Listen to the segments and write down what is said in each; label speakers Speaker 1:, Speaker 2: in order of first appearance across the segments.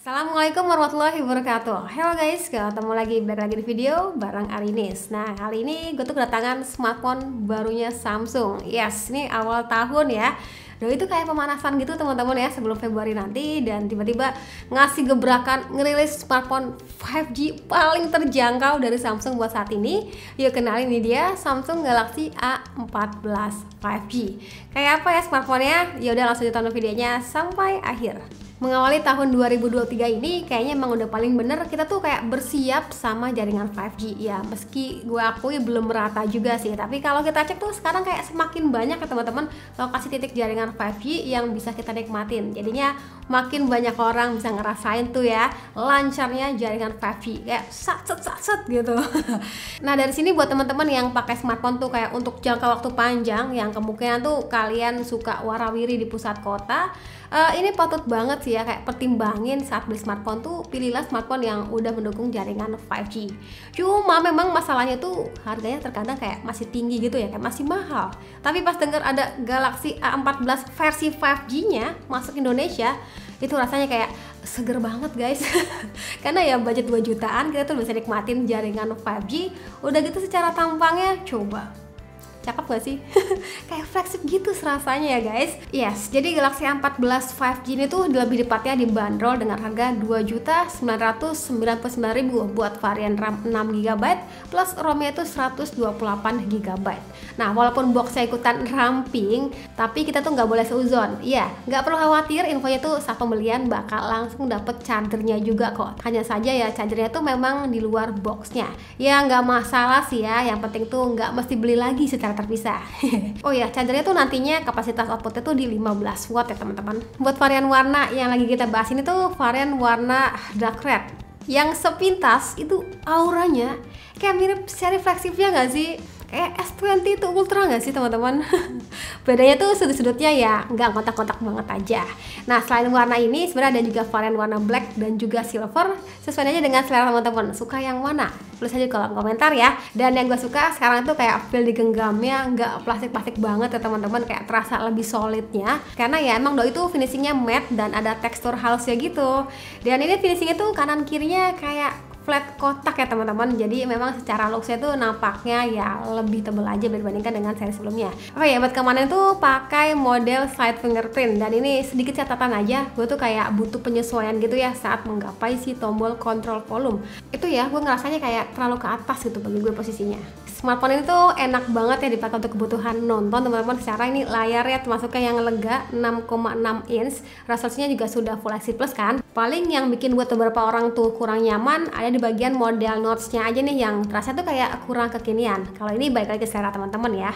Speaker 1: Assalamualaikum warahmatullahi wabarakatuh. Hello guys, balik lagi di video bareng Arinis. Nah, kali ini gue tuh kedatangan smartphone barunya Samsung. Yes, ini awal tahun ya. Dan itu kayak pemanasan gitu teman-teman ya, sebelum Februari nanti. Dan tiba-tiba ngasih gebrakan ngerilis smartphone 5G paling terjangkau dari Samsung buat saat ini. Yuk kenalin, ini dia Samsung Galaxy A14 5G. Kayak apa ya smartphone-nya? Yaudah langsung ditonton videonya sampai akhir. Mengawali tahun 2023 ini kayaknya emang udah paling bener kita tuh kayak bersiap sama jaringan 5G ya, meski gue akui belum merata juga sih, tapi kalau kita cek tuh sekarang kayak semakin banyak ya teman-teman lokasi titik jaringan 5G yang bisa kita nikmatin. Jadinya makin banyak orang bisa ngerasain tuh ya lancarnya jaringan 5G kayak sat gitu. Nah, dari sini buat teman-teman yang pakai smartphone tuh kayak untuk jangka waktu panjang, yang kemungkinan tuh kalian suka warawiri di pusat kota, ini patut banget sih ya, kayak pertimbangin saat beli smartphone tuh pilihlah smartphone yang udah mendukung jaringan 5G. Cuma memang masalahnya tuh harganya terkadang kayak masih tinggi gitu ya, kayak masih mahal. Tapi pas denger ada Galaxy A14 versi 5G-nya masuk Indonesia, itu rasanya kayak seger banget guys. Karena ya budget 2 jutaan kita tuh bisa nikmatin jaringan 5G. Udah gitu secara tampangnya coba, cakep gak sih? Kayak flagship gitu serasanya ya guys. Yes, jadi Galaxy A14 5G ini tuh lebih tepatnya dibanderol dengan harga 2.999.000 buat varian RAM 6GB plus ROM-nya itu 128GB. Nah, walaupun boxnya ikutan ramping, tapi kita tuh nggak boleh seuzon. Iya, nggak perlu khawatir, infonya tuh saat pembelian bakal langsung dapet chargernya juga kok. Hanya saja ya chargernya tuh memang di luar boxnya. Ya nggak masalah sih ya, yang penting tuh nggak mesti beli lagi secara terpisah. Oh ya, chargernya tuh nantinya kapasitas outputnya tuh di 15 watt ya teman-teman. Buat varian warna yang lagi kita bahas ini tuh varian warna dark red, yang sepintas itu auranya kayak mirip seri flagshipnya nggak sih? Kayak S20 itu Ultra nggak sih teman-teman? Bedanya tuh sudut-sudutnya ya nggak kontak-kontak banget aja. Nah, selain warna ini sebenarnya ada juga varian warna black dan juga silver, sesuai aja dengan selera teman-teman. Suka yang mana? Tulis aja di kolom komentar ya. Dan yang gue suka sekarang tuh kayak feel di genggamnya nggak plastik-plastik banget ya teman-teman, kayak terasa lebih solidnya. Karena ya emang doi itu finishingnya matte dan ada tekstur halusnya gitu. Dan ini finishingnya tuh kanan kirinya kayak flat kotak ya teman-teman, jadi memang secara looksnya tuh nampaknya ya lebih tebal aja dibandingkan dengan seri sebelumnya. Oke ya, buat kemarin tuh pakai model side fingerprint, dan ini sedikit catatan aja, gue tuh kayak butuh penyesuaian gitu ya saat menggapai si tombol control volume. Itu ya, gue ngerasanya kayak terlalu ke atas gitu bagi gue posisinya. Smartphone ini tuh enak banget ya dipakai untuk kebutuhan nonton teman-teman. Secara ini layarnya termasuknya yang lega 6,6 inch, resolusinya juga sudah Full HD Plus kan. Paling yang bikin buat beberapa orang tuh kurang nyaman ada di bagian model notch-nya aja nih, yang terasa tuh kayak kurang kekinian. Kalau ini balik lagi ke selera teman-teman ya.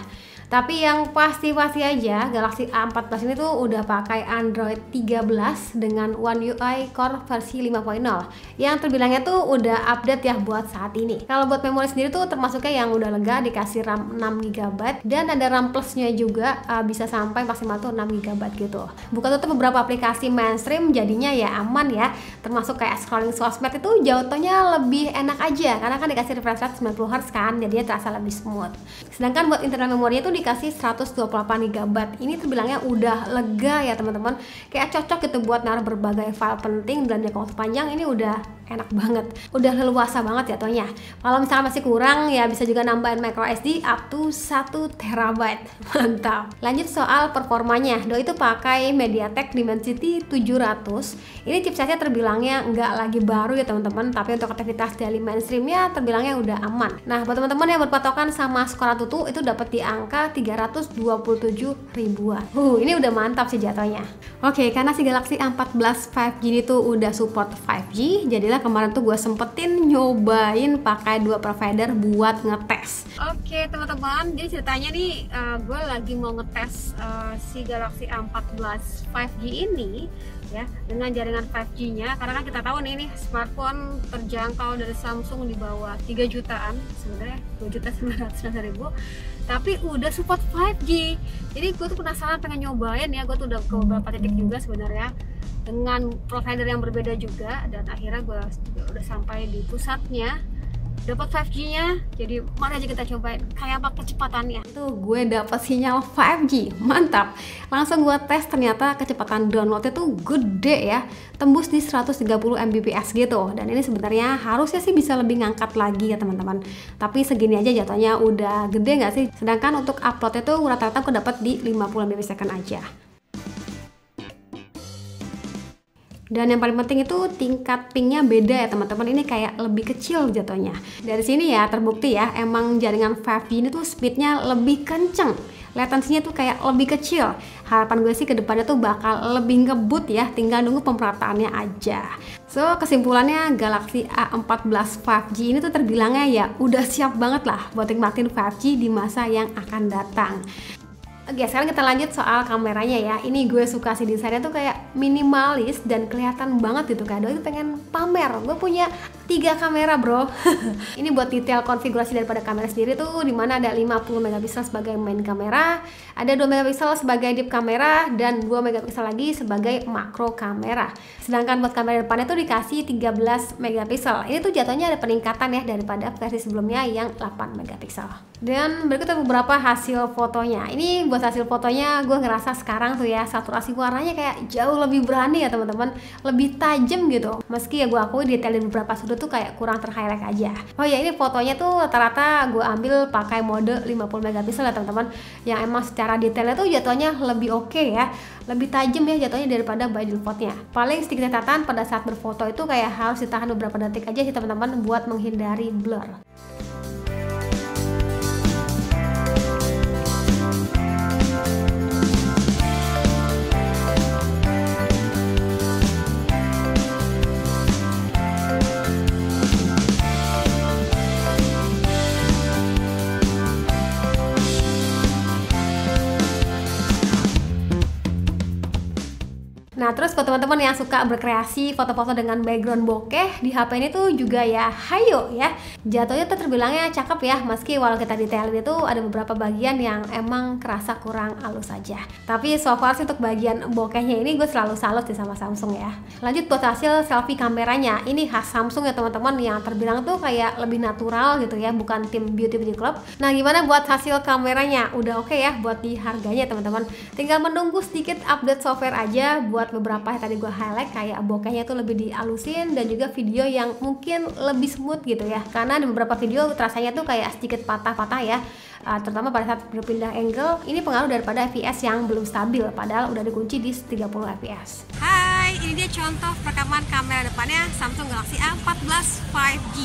Speaker 1: Tapi yang pasti-pasti aja Galaxy A14 ini tuh udah pakai Android 13 dengan One UI Core versi 5.0 yang terbilangnya tuh udah update ya buat saat ini. Kalau buat memori sendiri tuh termasuknya yang udah lega, dikasih RAM 6GB dan ada RAM plusnya juga, bisa sampai maksimal tuh 6GB gitu. Buka tutup beberapa aplikasi mainstream, jadinya ya aman ya, termasuk kayak scrolling sosmed itu jauhnya lebih enak aja karena kan dikasih refresh rate 90Hz kan, jadinya terasa lebih smooth. Sedangkan buat internal memorinya tuh dikasih 128GB. Ini terbilangnya udah lega ya teman-teman, kayak cocok gitu buat naruh berbagai file penting dalam jangka waktu panjang. Ini udah enak banget, udah leluasa banget jatuhnya. Kalau misalnya masih kurang ya bisa juga nambahin micro SD up to 1TB. Mantap. Lanjut soal performanya, doi itu pakai MediaTek Dimensity 700. Ini chipsetnya terbilangnya nggak lagi baru ya teman-teman, tapi untuk aktivitas daily mainstreamnya terbilangnya udah aman. Nah, buat teman-teman yang berpatokan sama skor Antutu itu dapat di angka 327 ribuan. Ini udah mantap sih jatuhnya. Oke, karena si Galaxy A14 5G ini tuh udah support 5G, jadilah kemarin tuh gue sempetin nyobain pakai 2 provider buat ngetes. Oke teman-teman, jadi ceritanya nih gue lagi mau ngetes si Galaxy A14 5G ini ya dengan jaringan 5G-nya, karena kan kita tahu nih smartphone terjangkau dari Samsung di bawah 3 jutaan, sebenarnya 2.999.000, tapi udah support 5G. Jadi gue tuh penasaran pengen nyobain ya, gue tuh udah ke beberapa titik juga sebenarnya dengan provider yang berbeda juga, dan akhirnya gue udah sampai di pusatnya dapat 5G-nya. Jadi mari aja kita cobain kayak apa kecepatannya. Itu gue dapat sinyal 5G, mantap. Langsung gue tes, ternyata kecepatan downloadnya tuh gede ya, tembus di 130 Mbps gitu. Dan ini sebenarnya harusnya sih bisa lebih ngangkat lagi ya teman-teman. Tapi segini aja jatuhnya udah gede nggak sih? Sedangkan untuk uploadnya tuh rata-rata aku dapat di 50 Mbps aja. Dan yang paling penting itu tingkat pingnya beda ya teman-teman, ini kayak lebih kecil jatuhnya. Dari sini ya terbukti ya, emang jaringan 5G ini tuh speednya lebih kenceng, latensinya tuh kayak lebih kecil. Harapan gue sih kedepannya tuh bakal lebih ngebut ya, tinggal nunggu pemerataannya aja. So kesimpulannya Galaxy A14 5G ini tuh terbilangnya ya udah siap banget lah buat nikmatin 5G di masa yang akan datang. Oke, sekarang kita lanjut soal kameranya ya. Ini gue suka sih, desainnya tuh kayak minimalis dan kelihatan banget gitu. Kayak itu pengen pamer, gue punya 3 kamera bro. Ini buat detail konfigurasi daripada kamera sendiri tuh, dimana ada 50 megapiksel sebagai main kamera, ada 2 megapiksel sebagai deep kamera, dan 2 megapiksel lagi sebagai makro kamera. Sedangkan buat kamera depannya tuh dikasih 13 megapiksel. Ini tuh jatuhnya ada peningkatan ya daripada versi sebelumnya yang 8 megapiksel. Dan berikut beberapa hasil fotonya. Ini buat hasil fotonya gue ngerasa sekarang tuh ya saturasi warnanya kayak jauh lebih berani ya teman-teman, lebih tajam gitu. Meski ya gue akui detail di beberapa sudut tuh kayak kurang ter-highlight aja. Oh ya, ini fotonya tuh rata-rata gue ambil pakai mode 50 megapiksel ya teman-teman, yang emang secara detailnya tuh jatuhnya lebih oke ya, lebih tajam ya jatuhnya daripada by defaultnya. Paling sedikit catatan pada saat berfoto itu kayak harus ditahan beberapa detik aja sih teman-teman buat menghindari blur. Nah, terus buat teman-teman yang suka berkreasi foto-foto dengan background bokeh di HP ini tuh juga ya, hayo ya. Jatuhnya tuh terbilangnya cakep ya, meski walau kita detailin itu ada beberapa bagian yang emang kerasa kurang halus aja. Tapi so far sih untuk bagian bokehnya ini gue selalu salut sih sama Samsung ya. Lanjut buat hasil selfie kameranya, ini khas Samsung ya teman-teman, yang terbilang tuh kayak lebih natural gitu ya, bukan tim beauty club. Nah, gimana buat hasil kameranya? Udah oke ya buat di harganya teman-teman. Tinggal menunggu sedikit update software aja buat beberapa yang tadi gue highlight, kayak bokehnya tuh lebih dialusin dan juga video yang mungkin lebih smooth gitu ya, karena di beberapa video rasanya tuh kayak sedikit patah-patah ya, terutama pada saat berpindah angle. Ini pengaruh daripada FPS yang belum stabil, padahal udah dikunci di 30 fps. Hai, ini dia contoh perekaman kamera depannya Samsung Galaxy A14 5G.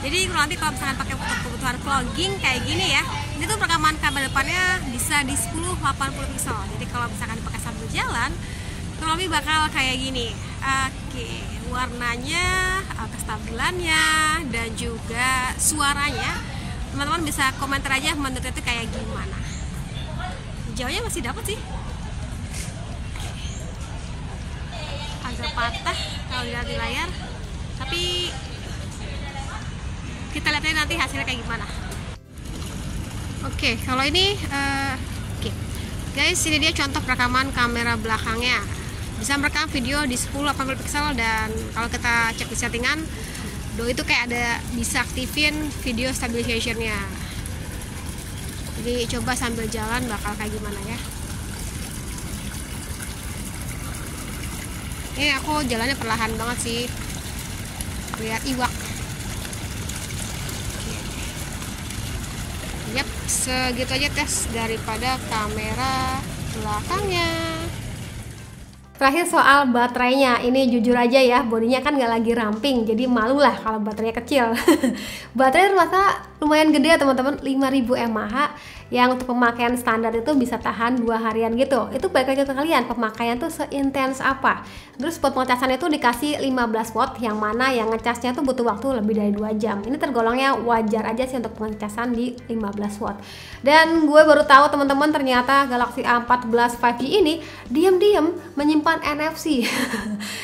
Speaker 1: Jadi nanti kalau misalkan pakai untuk kebutuhan vlogging kayak gini ya, ini tuh perekaman kamera depannya bisa di 1080 pixel. Jadi kalau misalkan dipakai sambil jalan, kurang lebih bakal kayak gini. Oke, warnanya, kestabilannya, dan juga suaranya, teman-teman bisa komentar aja menurut itu kayak gimana. Jauhnya masih dapat sih, agak patah kalau dilihat di layar, tapi kita lihat aja nanti hasilnya kayak gimana. Oke, kalau ini oke. Guys, ini dia contoh perekaman kamera belakangnya. Bisa merekam video di 1080 pixel, dan kalau kita cek di settingan itu kayak ada bisa aktifin video stabilization-nya. Jadi coba sambil jalan bakal kayak gimana ya. Ini aku jalannya perlahan banget sih, lihat iwak. Yap, segitu aja tes daripada kamera belakangnya. Terakhir soal baterainya, ini jujur aja ya, bodinya kan nggak lagi ramping, jadi malu lah kalau baterainya kecil. Baterai ternyata lumayan gede ya teman-teman, 5000 mAh, yang untuk pemakaian standar itu bisa tahan 2 harian gitu. Itu balik lagi ke kalian, pemakaian tuh seintens apa. Terus buat pengecasan itu dikasih 15 watt, yang mana yang ngecasnya tuh butuh waktu lebih dari 2 jam. Ini tergolongnya wajar aja sih untuk pengecasan di 15 watt. Dan gue baru tahu teman-teman, ternyata Galaxy A14 5G ini diam-diam menyimpan NFC.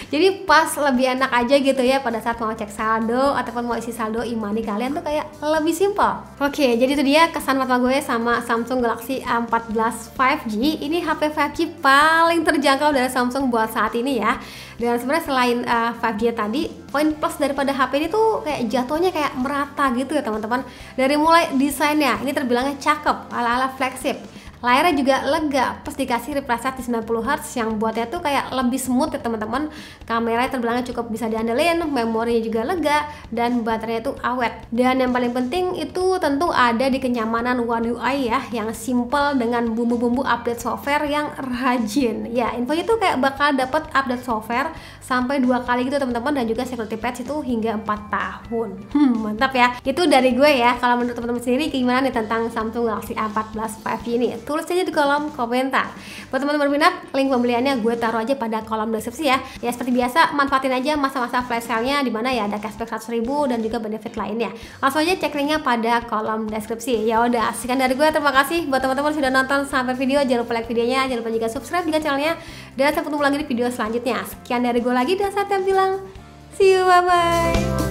Speaker 1: Jadi pas lebih enak aja gitu ya pada saat mau cek saldo ataupun mau isi saldo e-money kalian tuh kayak lebih simpel. Oke, jadi itu dia kesan mata gue sama sama Samsung Galaxy A14 5G. Ini HP 5G paling terjangkau dari Samsung buat saat ini ya. Dan sebenarnya selain 5G tadi, poin plus daripada HP ini tuh kayak jatuhnya kayak merata gitu ya teman-teman. Dari mulai desainnya, ini terbilangnya cakep, ala-ala flagship. Layarnya juga lega, plus dikasih refresh rate di 90Hz yang buatnya tuh kayak lebih smooth ya teman-teman. Kameranya terbilangnya cukup bisa diandelin, memorinya juga lega, dan baterainya tuh awet. Dan yang paling penting itu tentu ada di kenyamanan One UI ya, yang simple dengan bumbu-bumbu update software yang rajin. Ya, infonya tuh kayak bakal dapat update software sampai 2 kali gitu teman-teman, dan juga security patch itu hingga 4 tahun. Mantap ya. Itu dari gue ya. Kalau menurut teman-teman sendiri gimana nih tentang Samsung Galaxy A14 5G ini? Tulis aja di kolom komentar. Buat teman-teman berminat, link pembeliannya gue taruh aja pada kolom deskripsi ya. Ya seperti biasa, manfaatin aja masa-masa flash sale-nya, di mana ya ada cashback 100.000 dan juga benefit lainnya. Langsung aja cek linknya pada kolom deskripsi. Ya udah, sekian dari gue. Terima kasih buat teman-teman sudah nonton sampai video. Jangan lupa like videonya, jangan lupa juga subscribe juga channelnya. Dan sampai ketemu lagi di video selanjutnya. Sekian dari gue lagi, dan saya bilang see you, bye bye.